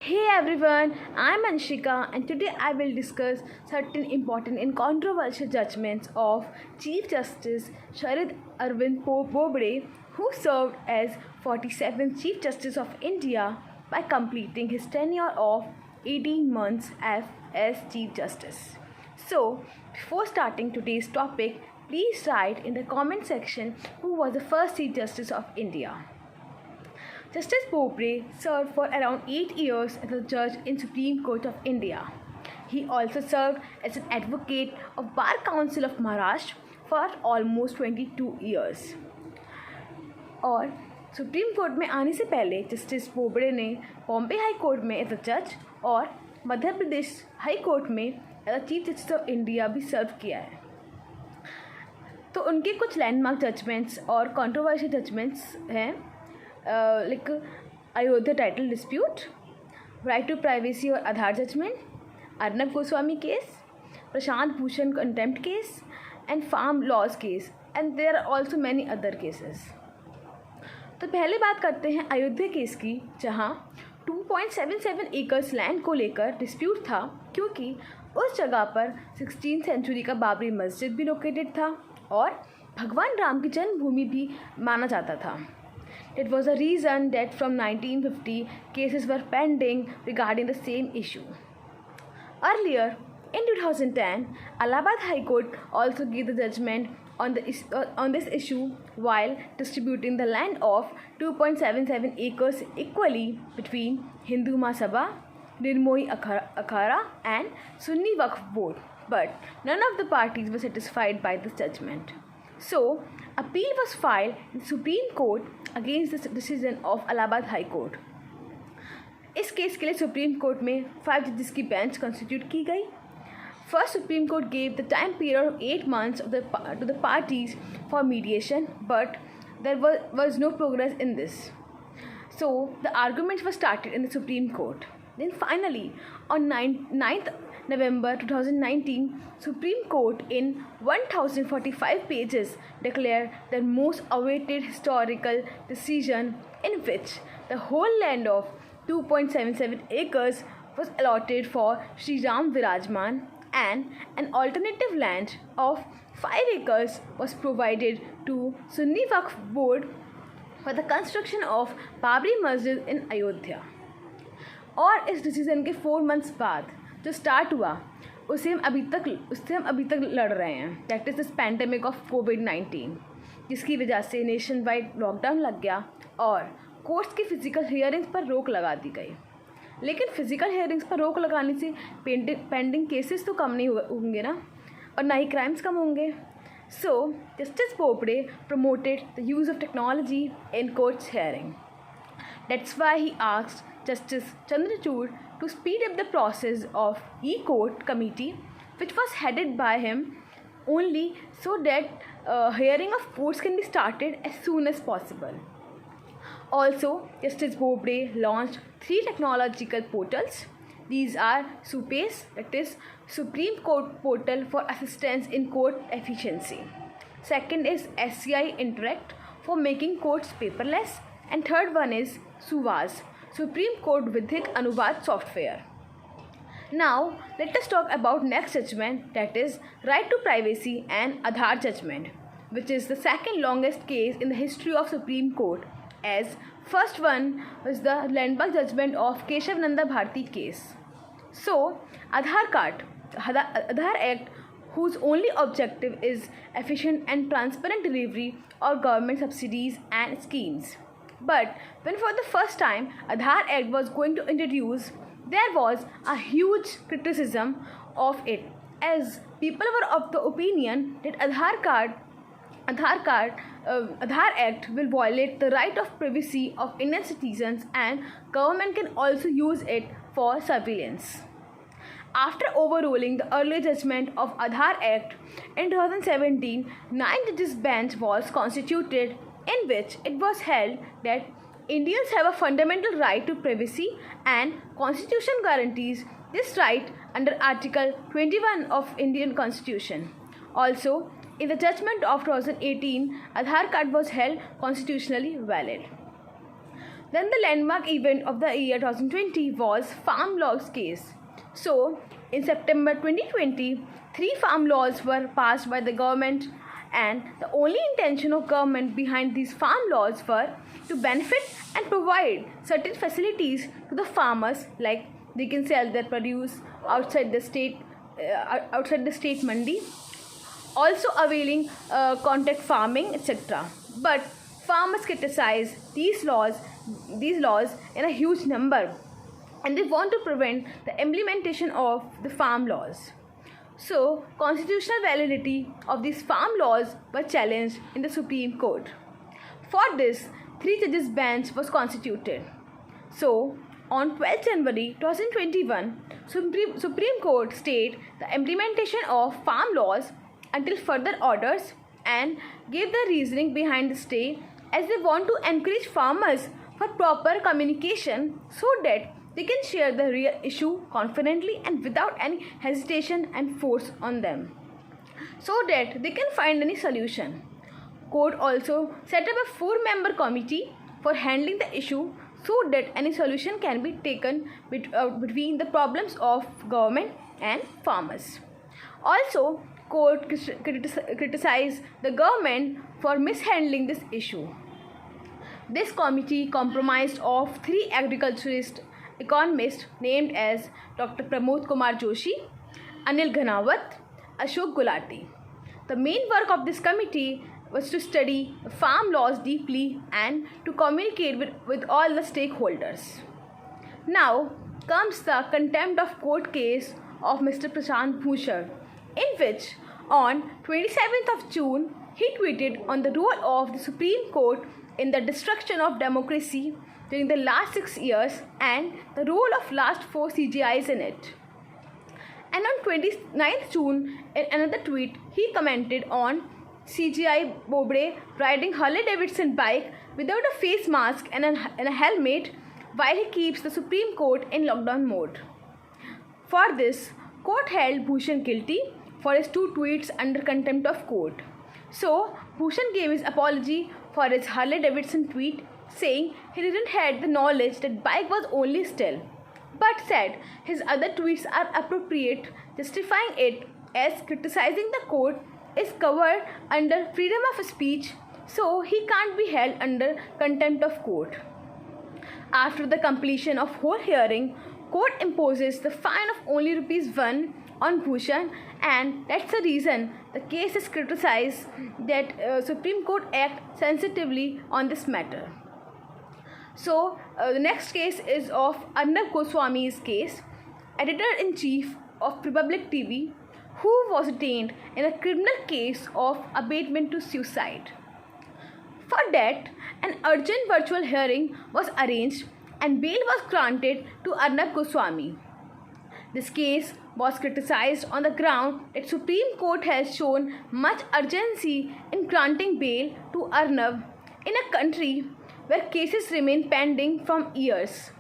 Hey everyone, I'm Anshika and today I will discuss certain important and controversial judgments of Chief Justice Sharad Arvind Bobde, who served as 47th Chief Justice of India by completing his tenure of 18 months as Chief Justice. So, before starting today's topic, please write in the comment section who was the first Chief Justice of India. Justice Bobde served for around 8 years as a judge in Supreme Court of India. He also served as an advocate of Bar Council of Maharashtra for almost 22 years. और supreme court में आने से पहले justice Bobde ने Bombay high court में as a जज और Madhya Pradesh high court में as a chief justice of India भी सर्व किया है. तो उनके कुछ लैंडमार्क जजमेंट्स और कंट्रोवर्शियल जजमेंट्स हैं, like Ayodhya title dispute, right to privacy और Aadhaar judgement, Arnab Goswami case, Prashant Bhushan contempt case and farm laws case, and there are also many other cases. तो पहले बात करते हैं अयोध्या केस की, जहां 2.77 एकर्स लैंड को लेकर डिस्प्यूट था, क्योंकि उस जगह पर 16th सेंचुरी का बाबरी मस्जिद भी लोकेटेड था और भगवान राम की जन्मभूमि भी माना जाता था. It was a reason that from 1950 cases were pending regarding the same issue. Earlier, in 2010, Allahabad High Court also gave the judgment on this issue while distributing the land of 2.77 acres equally between Hindu Mahasabha, Nirmohi Akhara and Sunni Waqf Board. But none of the parties were satisfied by this judgment. So, appeal was filed in Supreme Court against the decision of Allahabad High Court. इस case के लिए supreme court में 5 जजेस की bench constitute की गई. First, Supreme Court gave the time period of 8 months to the parties for mediation, but there was no progress in this. So, the arguments were started in the Supreme Court. Then finally, on 9th November 2019, Supreme Court in 1045 pages declared the most awaited historical decision in which the whole land of 2.77 acres was allotted for Sri Ram Virajman and an alternative land of 5 acres was provided to Sunni Waqf Board for the construction of Babri Masjid in Ayodhya. और इस decision के 4 months बाद जो start हुआ उससे हम अभी तक लड़ रहे हैं. That is this pandemic of कोविड-19, जिसकी वजह से नेशन वाइड लॉकडाउन लग गया और कोर्ट्स की फ़िज़िकल हियरिंग्स पर रोक लगा दी गई. लेकिन फ़िज़िकल हियरिंग्स पर रोक लगाने से पेंडिंग केसेस तो कम नहीं होंगे ना, और ना ही क्राइम्स कम होंगे. So justice Bobde promoted the use of technology in courts hearing. That's why he asked Justice Chandrachud to speed up the process of E-Court committee, which was headed by him, only so that hearing of courts can be started as soon as possible. Also, Justice Bobde launched 3 technological portals. These are SUPACE, that is Supreme Court Portal for Assistance in Court Efficiency. Second is SCI Interact for making courts paperless. And third one is SUVAS, Supreme Court Vidhik Anuvad Software. Now, let us talk about next judgment, that is Right to Privacy and Aadhaar judgment, which is the second longest case in the history of Supreme Court, as first one was the landmark judgment of Keshav Nanda Bharti case. So, Aadhaar Act, whose only objective is efficient and transparent delivery of government subsidies and schemes. But when for the first time Aadhaar Act was going to introduce, there was a huge criticism of it, as people were of the opinion that Aadhaar Act will violate the right of privacy of Indian citizens, and government can also use it for surveillance. After overruling the earlier judgment of Aadhaar Act in 2017, 9 judges bench was constituted, in which it was held that Indians have a fundamental right to privacy and Constitution guarantees this right under Article 21 of Indian Constitution. Also, in the judgment of 2018, Aadhaar card was held constitutionally valid. Then the landmark event of the year 2020 was farm laws case. So, in September 2020, 3 farm laws were passed by the government, and the only intention of government behind these farm laws were to benefit and provide certain facilities to the farmers, like they can sell their produce outside the state mandi, also availing contact farming, etc. But farmers criticize these laws in a huge number, and they want to prevent the implementation of the farm laws. So, constitutional validity of these farm laws were challenged in the Supreme Court. For this, 3 judges bench was constituted. So, on 12 January 2021, Supreme Court stayed the implementation of farm laws until further orders, and gave the reasoning behind the stay, as they want to encourage farmers for proper communication so that they can share the real issue confidently and without any hesitation and force on them, so that they can find any solution. Court also set up a 4-member committee for handling the issue so that any solution can be taken between the problems of government and farmers. Also, court criticized the government for mishandling this issue. This committee comprised of 3 agriculturist economists named as Dr. Pramod Kumar Joshi, Anil Ghanawat, Ashok Gulati. The main work of this committee was to study farm laws deeply and to communicate with all the stakeholders. Now comes the contempt of court case of Mr. Prashant Bhushan, in which on 27th of June he tweeted on the role of the Supreme Court in the destruction of democracy during the last 6 years and the role of last 4 CGIs in it. And on 29th June, in another tweet, he commented on CGI Bobde riding Harley Davidson bike without a face mask and a helmet while he keeps the Supreme Court in lockdown mode. For this, court held Bhushan guilty for his 2 tweets under contempt of court. So, Bhushan gave his apology for his Harley Davidson tweet, saying he didn't have the knowledge that bike was only still, but said his other tweets are appropriate, justifying it as criticizing the court is covered under freedom of speech, so he can't be held under contempt of court. After the completion of whole hearing, court imposes the fine of only ₹1 on Bhushan, and that's the reason the case is criticized that Supreme Court act sensitively on this matter. So the next case is of Arnab Goswami's case, editor-in-chief of Republic TV, who was detained in a criminal case of abatement to suicide. For that, an urgent virtual hearing was arranged and bail was granted to Arnab Goswami. This case was criticized on the ground that Supreme Court has shown much urgency in granting bail to Arnab in a country where cases remain pending from years.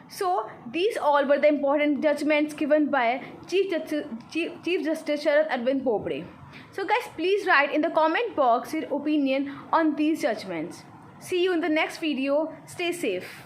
So these all were the important judgments given by Chief Justice Sharad Arvind Bobde. So guys, please write in the comment box your opinion on these judgments. See you in the next video. Stay safe.